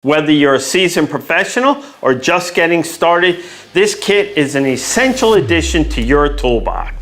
Whether you're a seasoned professional or just getting started, this kit is an essential addition to your toolbox.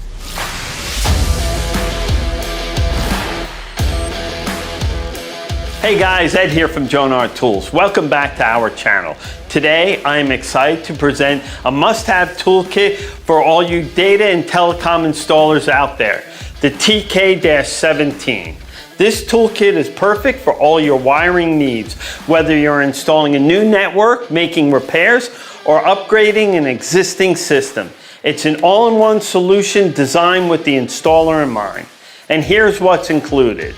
Hey guys, Ed here from Jonard Tools. Welcome back to our channel. Today I am excited to present a must-have toolkit for all you data and telecom installers out there, the TK-17. This toolkit is perfect for all your wiring needs, whether you're installing a new network, making repairs, or upgrading an existing system. It's an all-in-one solution designed with the installer in mind. And here's what's included.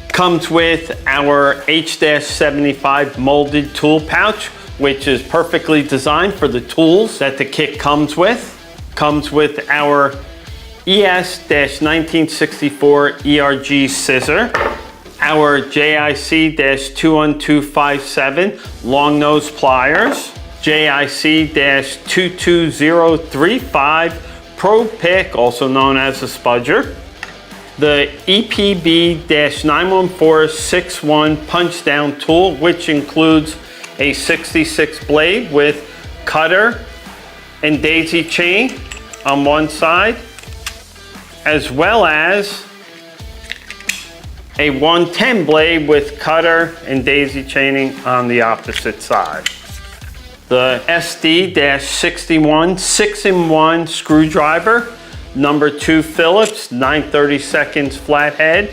Comes with our H-75 molded tool pouch, which is perfectly designed for the tools that the kit comes with. Comes with our ES-1964 ERG scissor, our JIC-21257 long nose pliers, JIC-22035 Pro Pick, also known as a spudger, the EPB-91461 Punchdown tool, which includes a 66 blade with cutter and daisy chain on one side, as well as a 110 blade with cutter and daisy chaining on the opposite side. The SD-61 6-in-1 screwdriver, number 2 Phillips, 9/32 flathead,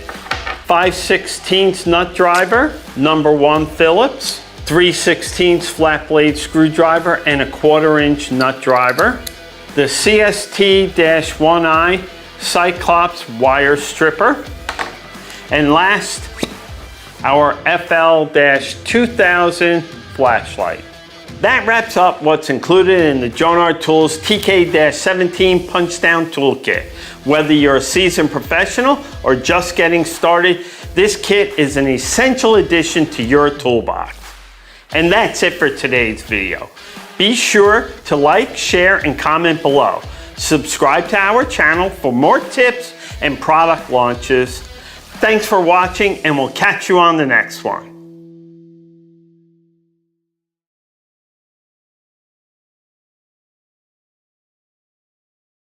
5/16 nut driver, number 1 Phillips, 3/16 flat blade screwdriver, and a 1/4" nut driver. The CST-1I Cyclops wire stripper. And last, our FL-2000 flashlight. That wraps up what's included in the Jonard Tools TK-17 Punchdown Toolkit. Whether you're a seasoned professional or just getting started, this kit is an essential addition to your toolbox. And that's it for today's video. Be sure to like, share, and comment below. Subscribe to our channel for more tips and product launches. Thanks for watching, and we'll catch you on the next one.